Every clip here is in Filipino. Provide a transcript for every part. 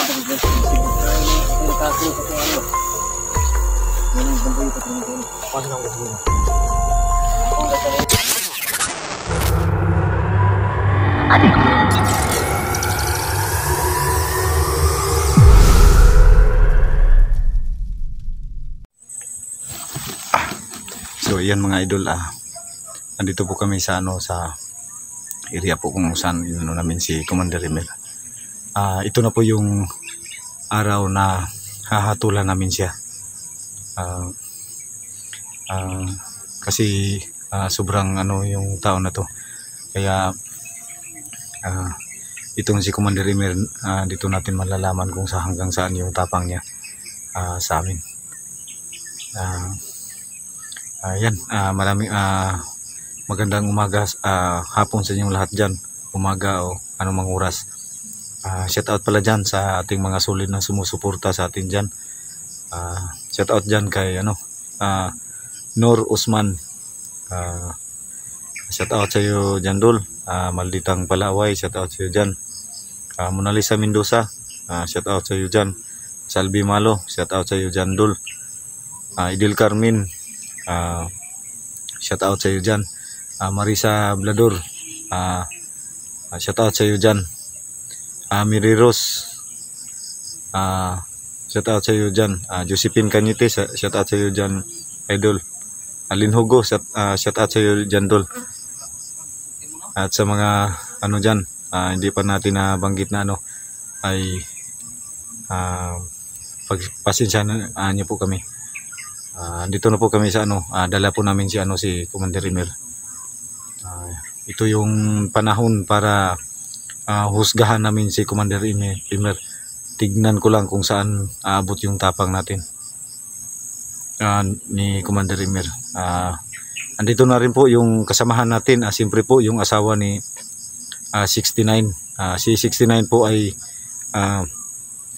So yan mga idol, andito po kami sa sa area po kung saan namin si Commander Rimel. Ito na po yung araw na hahatulan namin siya. Kasi sobrang yung taon na to. Kaya itong si Commander Rimel, dito natin malalaman kung hanggang saan yung tapang niya sa amin. Yan, maraming magandang umaga, hapon sa inyong lahat dyan, umaga o anumang oras. Shout out pala dyan sa ating mga solid na sumusuporta sa atin dyan. Shout out dyan kay Nur Usman, shout out sa iyo dyan Dol. Malditang Palaway, shout out sa iyo dyan. Mona Lisa Mendoza, shout out sa iyo dyan. Salvi Malo, shout out sa iyo dyan Dol. Idil Carmen, shout out sa iyo dyan. Marisa Blador, shout out sa iyo dyan. Miri Rose, shout out sa iyo dyan. Josephine Cañete, shout out sa iyo dyan Idol. Alin Hugo, shout out sa iyo dyan Dol. At sa mga dyan, hindi pa natin nabanggit na ay pagpasensyahan niyo po kami. Dito na po kami sa dala po namin si Commander Rimel. Ito yung panahon para husgahan namin si Commander Rimel. Tignan ko lang kung saan aabot yung tapang natin ni Commander Rimel. Andito na rin po yung kasamahan natin, siyempre po yung asawa ni 69. Si 69 po ay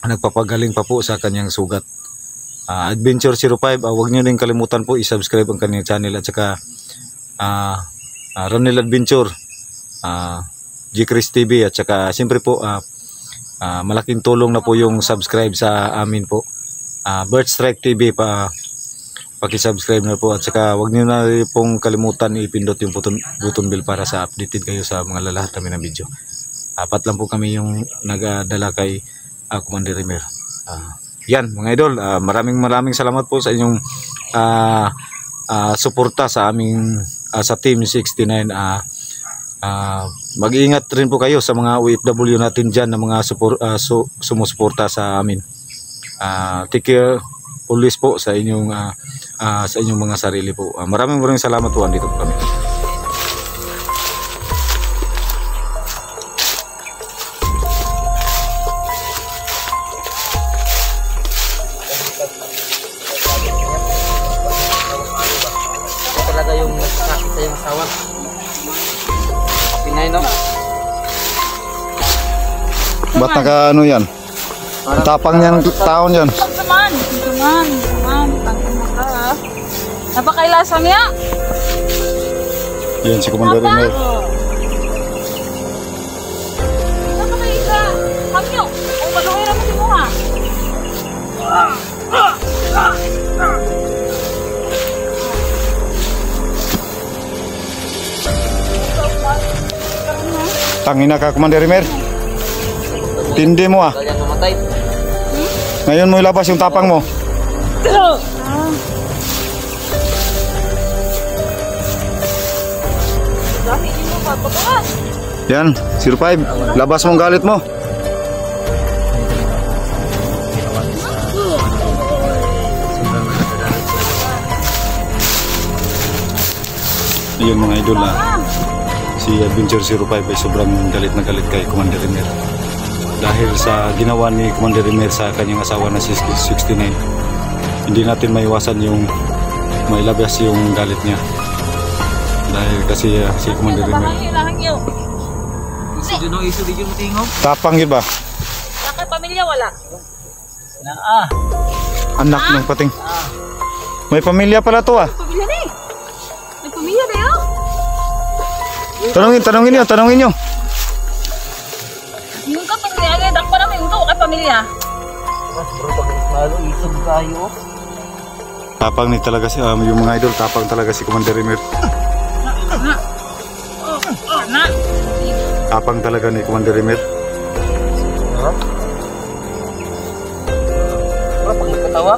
nagpapagaling pa po sa kanyang sugat. Adventure 05, huwag nyo din kalimutan po i-subscribe ang kanyang channel, at saka Ronel Adventure, G Chris TV, at saka siyempre po malaking tulong na po yung subscribe sa amin po, Bird Strike TV, paki-subscribe na po, at saka huwag nyo na pong kalimutan ipindot yung button bell para sa updated kayo sa mga lahat namin na video. Apat lang po kami yung nagdala kay Commander Rimel. Yan mga idol, maraming salamat po sa inyong suporta sa aming sa Team 69. Mag-iingat rin po kayo sa mga OFW natin dyan na mga sumusuporta sa amin. Take care always po sa inyong mga sarili po. Maraming salamat po, andito po kami. Talaga yung nagkakit sa yung asawa. Pinay no? Ba't naka yan? Tapang yan taon yan. Naman. Napakailasang niya. Yan si Commander Rimel. Napakaisa. Kamyo. Ang maluhira mo si Muha. Tangina ka, Commander Rimel. Tindi mo Kalian mamatay. Ngayon mo ilabas yung tapang mo. Yan, 05. Labas mong galit mo. Ayun mga idol, si Adventure 05 ay sobrang galit na galit kay Commander Rimel. Dahil sa ginawa ni Commander Rimel sa kanyang asawa na si 69, hindi natin maiwasan yung mailabas yung galit niya. Dahil kasi si Commander Rimel tapang yun ba? Bakit pamilya wala? Anak ng pating. May pamilya pala to Pamilya na eh. May pamilya na yun. Tanungin nyo. Yung kapag niya, dakpa namin ito. pamilya. Mas bro, pag ismalo, isog kayo. Tapang ni talaga si yung mga idol, tapang talaga si Commander Rimir. Anak. Tapang talaga ni Commander Rimir. Ha? Bro, pag nagkatawa,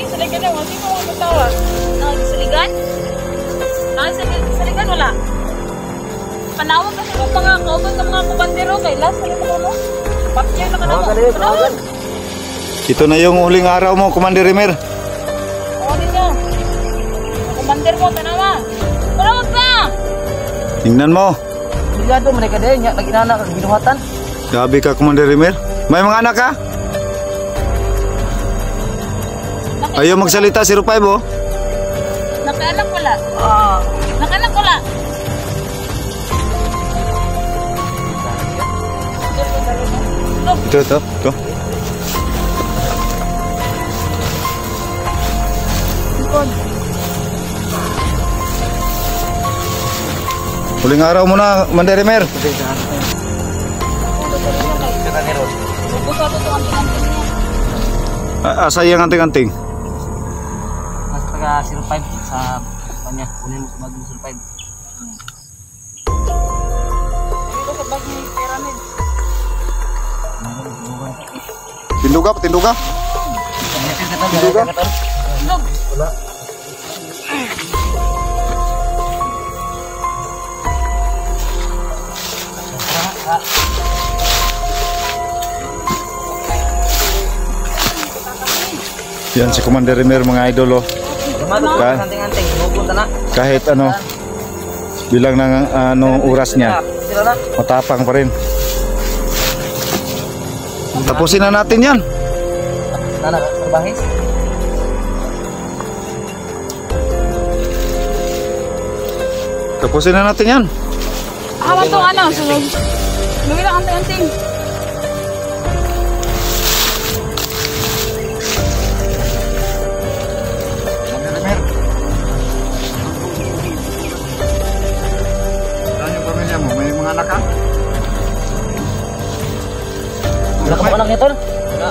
Saligan na, hindi mo magkatawa. Nakasaligan? Nakasaligan wala. Panawag kasi ng mga kauban ng mga kubandero kay last na ito mo. Patya na ka na mo. Panawag. Ito na yung huling araw mo, Commander Rimir. Oo dito. Kumander mo, tanawa. Panawag ka! Tingnan mo. bilyado mereka deh, nyak lagi anak ginuhatan. Grabe ka, Commander Rimir. May mga anak ka? Ayaw magsalita si Rupay mo. Nakaanak wala. Ah, Nakaanak wala. Ito. Huling araw mo na, Commander Rimir. kita ngerot. Bubos ako ito ang pinantin niya. Asa yung anting-anting? Mas taga 05 sa kanya, kunin mo sa bagong 05. Dito sa bag ni Pyramid. Tinduga. Log. Wala. Yan si Commander Rimir, mga idol. Ka- Anting-anting, pupunta na. Kahit ano, bilang ng oras niya, Sila na. matapang pa rin. Tapusin na natin yan. Nana, terbahis. Tapusin na natin yan. Hawa to ano, sunod. Luwi lang anting-anting. Saan yung pamilya mo? May mga anak ka? Wala ka ba anak niya, Tol? Wala.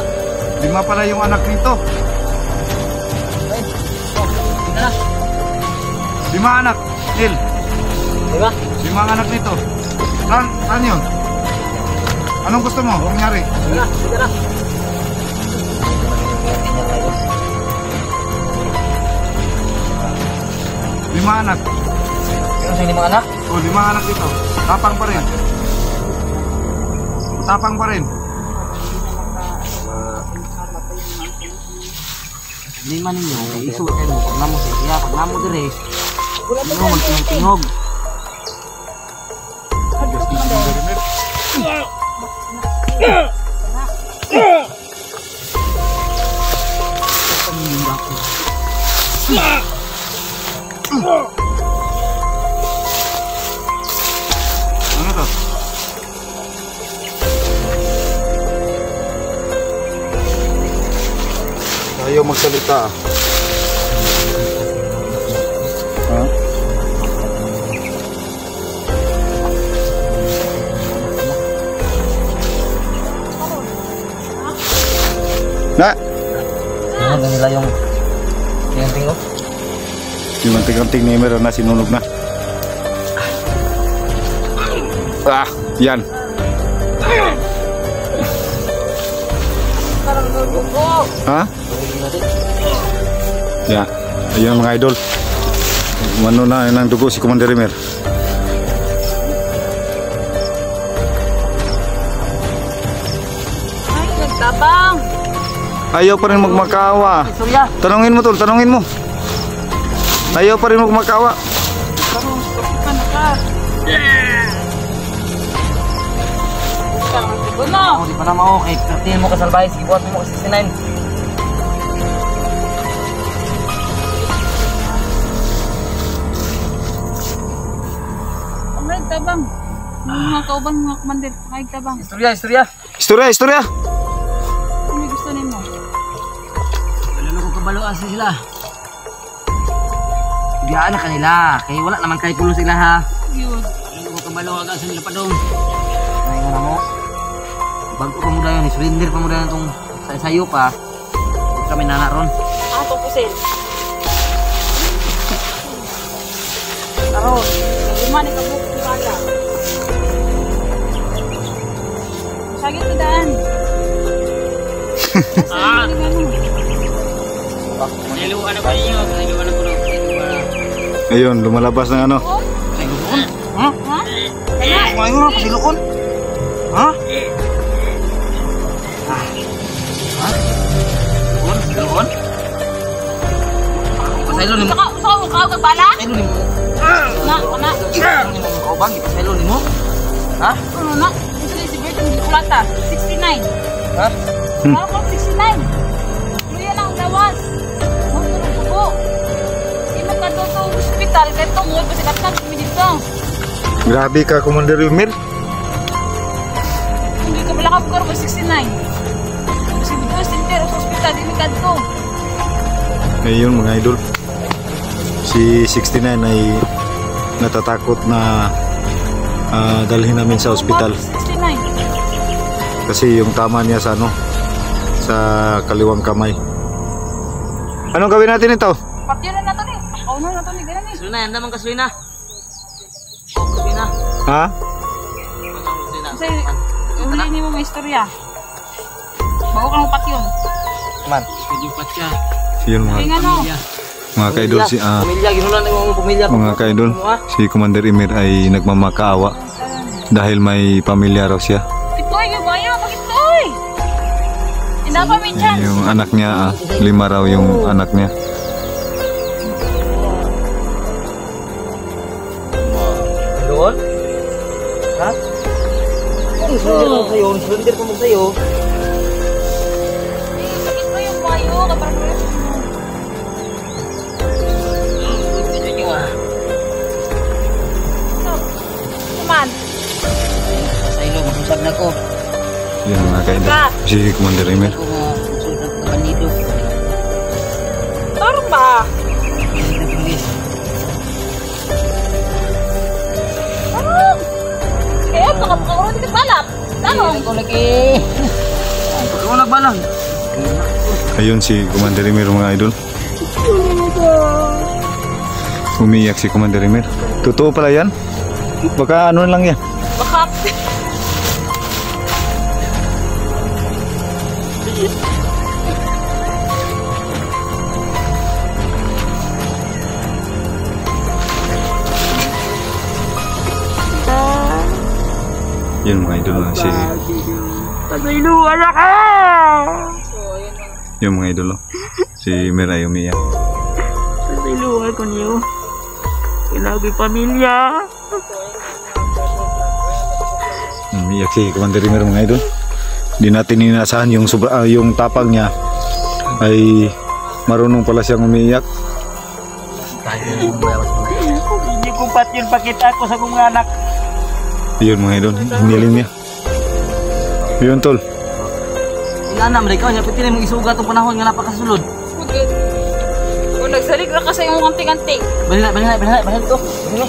5 pala yung anak nito. Tingnan na. 5 anak, Neil. Diba? 5 ang anak nito. Saan yun? Anong gusto mo? Huwag nangyari. Tingnan na. 5 anak. Sino sa mga anak? O, 5 anak dito. Tapang pa rin. Tapang pa rin. Lima ninyo, iso kayo mo. Pag namo sa iya, pag namo dire, ano, magtingog-tingog. Ano to? Ayaw magsalita. Ha? Na! Ano ba nila yung tingog? Yung anting-anting ni Emer na sinunog na. Yan. Ha? Ya, ayun mga idol. Ano na ng dugo si Commander Rimir. Ay, nagtabang. Ayaw pa rin magmakawa. Surya! Tanungin mo tol, tanungin mo. Ayaw pa rin magmakawa. Karong, kapit na ka. Bukan mo. Ako, di pa naman ako. Kaya kartiin mo kasalbahay. Sige, buhat mo kasi sinayin. Ang nagtabang. Mga kauban, mga kumandir. Nagtabang. Istorya. Istorya. Ano gusto nimo? Wala na kong kabaluan sa sila. Biyaan na kanila. Kaya wala naman kayo pulo sila ha. Yun. Wala na kong kabaluan sa nila pa doon. Ay, wala mo. Bago pa mo dayon, surrender pa mo dayon itong sayo pa. Huwag kami nana ron. Atong pusil. Karon, lima ni kabuk si Mala. Sagit na daan. Niluan na ba ninyo? Niluan na ko lang. Ayun, lumalabas ng ano. Niluan? Ha? Ha? Kumain mo, pasiluon? Ha? Ha? Siluon? Pasaylo ni mo? Saka mo kaagag bala? Pasaylo ni mo? Na, na. Pasaylo ni mo mga kaubang? Pasaylo ni mo? Ha? Ano na? Ito si Bert hindi kulata. 69. Ha? Ano ko 69? Luya lang lawas. Gusto ng buko. Di magkatuto hospital. Kaya tungod kasi katag kami dito. Grabe ka, Commander Wilmer. Hindi ka pala kapag ba 69. Kasi dito center sa hospital. Di magkatuto. Ayun mga idol. Si 69 ay natatakot na dalhin namin sa ospital. 69. Kasi yung tama niya sa ano, sa kaliwang kamay. Anong gawin natin ito? Patyan na nato ni. Kauno na nato ni. Ganun ni. Sulina, yan naman ka Sulina. Sulina. Ha? Kasi uli ni mo may istorya. Bago ka ng patyon. Man, pwede pa siya. Yun Kaya nga no. mga kaidol, si Pamilya, ginulan na yung pamilya. mga kaidol, si Commander Emir ay nagmamakaawa dahil may pamilya raw siya. Itoy, gabayo. Pag-itoy. Hindi pa may chance. Yung anak niya, 5 raw yung anak niya. Doon? Ha? Kung surrender ko mo sa'yo. Sakit mo yung bayo. Kaparang man. Sa'yo, mag-usap na ko. Yun mga kaidol, si Commander Emir. Ako nga, mag-usap na naman dito. Tarong ba? Tarong! Kaya pakapakaroon dito balap. Tarong! Ako lagi. Ako nagbalang. Ayun si Commander Emir mga idol. Umiyak si Commander Emir. Totoo pala yan? Baka ano lang yan. Bakap. Yun mga idol lang si... Pagailuan na ka! Yung mga idol si Emir ay umiyak. Pagailuan ko niyo. Ilagi pamilya. Umiyak si Commander Emir mga idol. Di natin inaasahan yung, yung tapang niya ay marunong pala siyang umiyak. Hindi ko pat yun pakita ko sa mga anak. Yun mga idol, hiniling niya. Yun tol. Inanam, ikaw niya, pati na mong isuga itong panahon nga napakasulod. Good. Kung nagsalig na kasi yung kanting-kanting. Balila ito. Balila.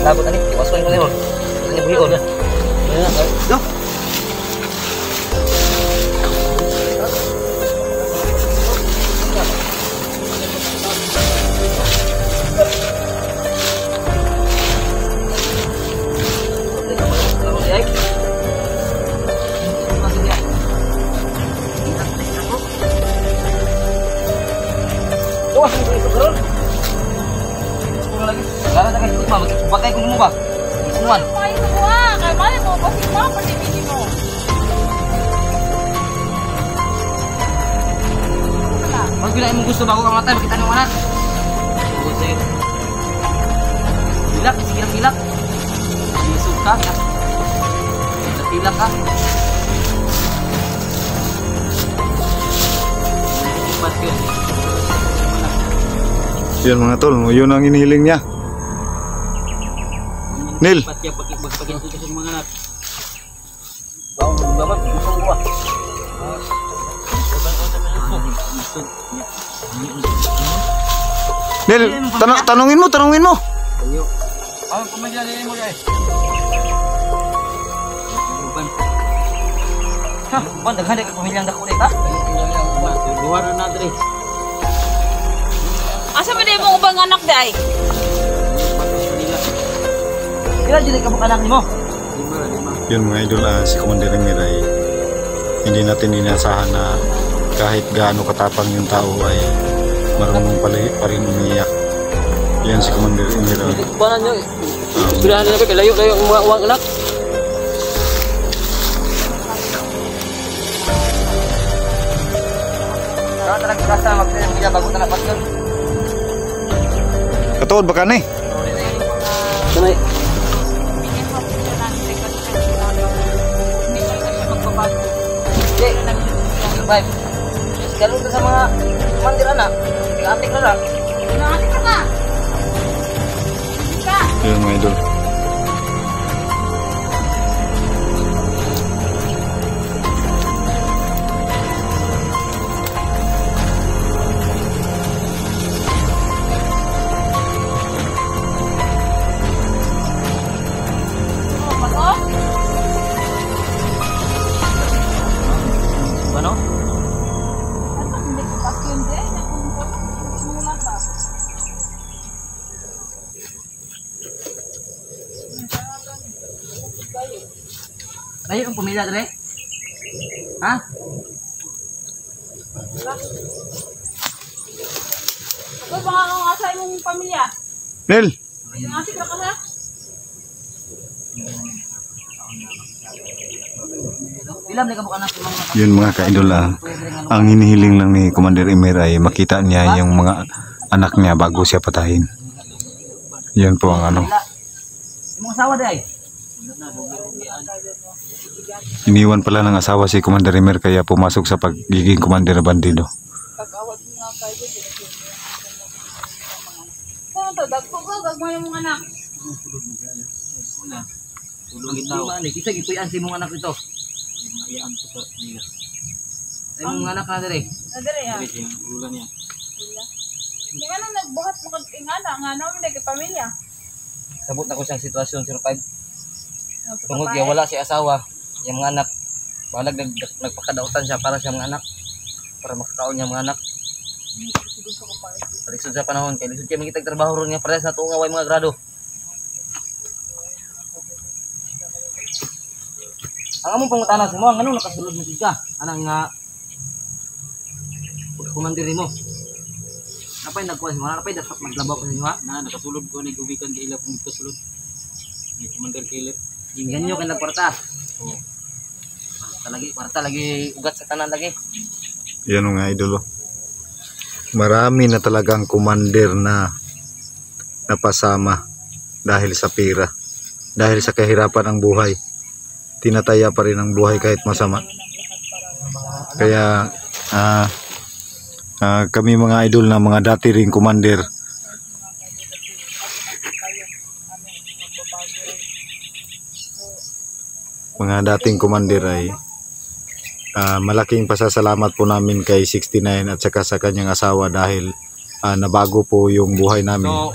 Lagot ani, iwasoy mo leon. Ani buhion. Balila, go. Wah, itu keren. Sepuluh lagi. Gak ada ikut mah, pakai kunmu ba? Isuan. Ay, semua. Kaya mali mo. Bakit mo? Pati mo. Mas bila imong gusto bago ka matay, makita niyo anak. Bilak, sige bilak. Isog ka. Bilak ka. Pas yun. Yun mga tol, yun ang inihiling niya. Nil. Pati pagpagin sa mga anak. Bawang babat, isang buwa. Nil, tanungin mo. Ayo. Ang pamilya nila mo guys. Ha, kuan daghan kay pamilyang dako dito ha. Luar na dre. Asa ba di mo ubang anak day? Kira jud ka anak nimo. Yun mga idol, si Commander Emir ay hindi natin inasahan na kahit gaano katapang yung tao ay marunong pa rin umiyak. Yan si Commander Emir. Kuanan nyo. Sudahan nila kay layo-layo ang mga anak. Kaya talaga kasa magpili niya bago na patyon. Katuod ba ka ni? Kamay. Di, survive. Galong ka sa mga mandir anak. Tiga-atik na lang. Nakati ka na. Ka. Yun mga idol. Ano? Hindi ko kasi yun din. Simula ka. Kayo ang pumila dre? Ha? Ito ba nga ang asay mong pamilya? Nel! Asik ka ka. Ilam na ka bukan anak mga Yun mga ka-idol, ang hinihiling lang ni Commander Emir ay makita niya yung mga anak niya bago siya patayin. Yun po ang ano. Yung mga asawa day. Iniwan pala ng asawa si Commander Emir kaya pumasok sa pagiging Commander bandido. Pag-awat mo nga kayo. Ano to? Dagpo ka? Gagmo yung mga anak. Tulong itaw. Kisa gipuyan si mong anak ito. Ayaan ko sa niya. Ay mong anak na dre. Nadari ha. Dre yung ulan niya. Hindi ka nang nagbuhat mo kag-ingana. Nga namin na kay pamilya. Sabot na ko siyang sitwasyon 05. Tungod kaya wala si asawa, yung mga anak. Balag nagpakadautan siya para sa mga anak. Para makakaon niya mga anak. Parisod sa panahon, kaya lisod kaya magitag trabaho ron nga pares na tuong away mga grado. Ang among pangutana sa mo, anong nakasulod mo ka? Anang nga pagkumandir mo. Napay nagkuha si mga napay dapat maglabaw ko sa inyo ha? Na nakasulod ko ni gubikan di ila pung kasulod. Ni Commander Caleb. Gingan nyo kayo nagkwarta. Oh. Kwarta lagi ugat sa tanan lagi. Yan mga idol. Marami na talagang commander na napasama dahil sa pera. Dahil sa kahirapan ng buhay. Tinataya pa rin ang buhay kahit masama. Kaya kami mga idol na mga dati ring commander, mga dating commander ay malaking pasasalamat po namin kay 69 at saka sa kanyang asawa dahil nabago po yung buhay namin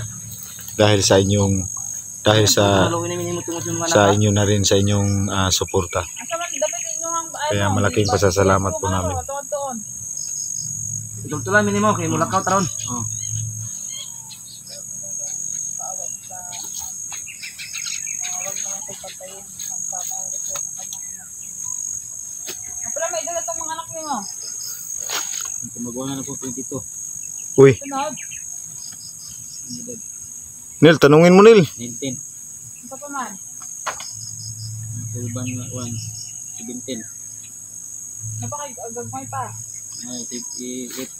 dahil sa inyong sa inyo na rin, sa inyong suporta. Asa man dapat inyong Kaya malaking pasasalamat po namin. Tutulan minimo kay mulakaw taron. Oh. Pero may dala itong mga anak niyo. Magawa na po 22. Uy, Sunod. Nel, tanungin mo Nel. 19. Ito pa man. Urban 1. 17. Napakagagmay pa. Ay, 58.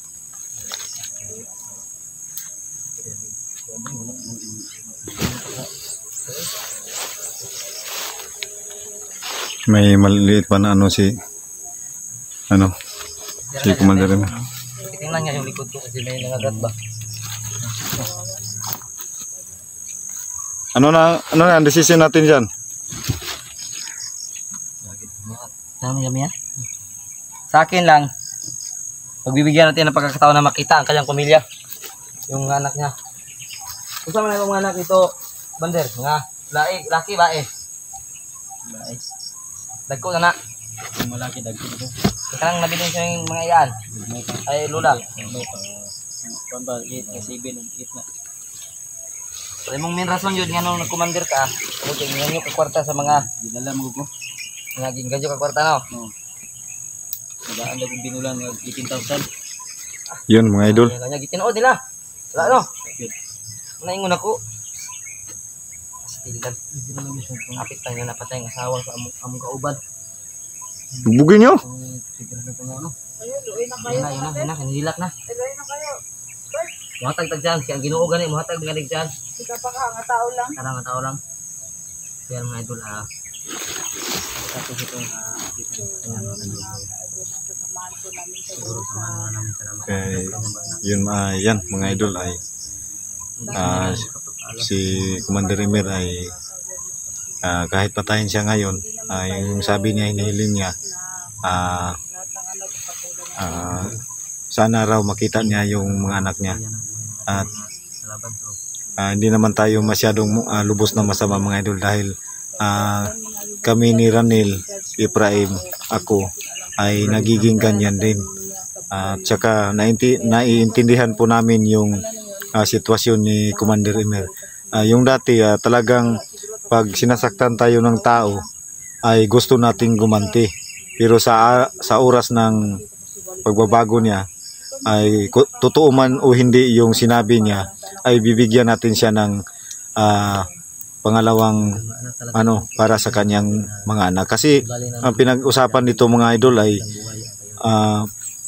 May maliliit pa na ano si Commander Emir. Tingnan niya yung likod ko kasi may nangagat ba. Ano na ang decision natin diyan? Dami ya. Sa akin lang, pagbibigyan natin ng pagkakataon na makita ang kanyang pamilya. Yung anak niya. Kung saan man yung mga anak ito, Bander, nga, laki ba eh. Dagko na na. Yung malaki dagdag ko. Ika lang nabili siya yung mga iyan. May pa. Ay, lula. May pa. Pamba 8 kasi 7 8 na. Sa imong main rason yun nga nung nag-commander ka, okay, ngayon ka kwarta sa mga Dinala mo ko. gingadyo ka kwarta no. No. Nadaan na kong binulan ng 18,000. Yun mga idol. Kanya gitinood nila. Wala no. Good. Naingon ako. Still kapit lang yun napatay ang asawa sa among kauban. Bugin nyo. Siguro na kanya ano. Ayun, luoy na kayo. Yun na, kanilak na. Luoy na kayo. Muhatag dyan, kaya ang ginoo gani, muhatag mga dyan. Sika pa ka, nga tao lang. Karang nga tao lang. Kaya mga idol, tapos itong, Sasamahan ko namin sa siguro samahan namin sa naman. Yun yan mga idol ay si Commander Emir ay kahit patayin siya ngayon, yung sabi niya, hinihiling niya, sana raw makita niya yung mga anak niya. At hindi naman tayo masyadong lubos na masama mga idol dahil kami ni Ranil, Ephraim, ako ay nagiging ganyan din. At saka naiintindihan po namin yung sitwasyon ni Commander Emir. Yung dati talagang pag sinasaktan tayo ng tao ay gusto nating gumanti. Pero sa oras ng pagbabago niya ay totoo man o hindi yung sinabi niya ay bibigyan natin siya ng pangalawang para sa kanyang mga anak. Kasi ang pinag-usapan nito mga idol ay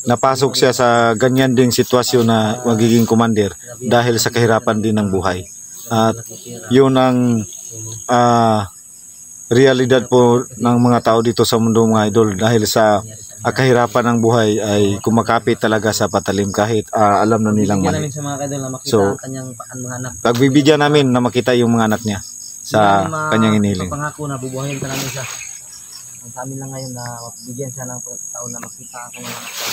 napasok siya sa ganyan ding sitwasyon na magiging commander dahil sa kahirapan din ng buhay. At yun ang realidad po ng mga tao dito sa mundo mga idol dahil sa kahirapan ng buhay ay kumakapit talaga sa patalim kahit alam na nilang mali. Namin sa mga kadol na makita So, ang kanyang mga anak. pagbibigyan namin na makita yung mga anak niya sa kanyang iniling. Pangako na bubuhayin ka namin siya. Ang sa amin lang ngayon na mapibigyan siya ng pagkataon na makita ang kanyang anak sa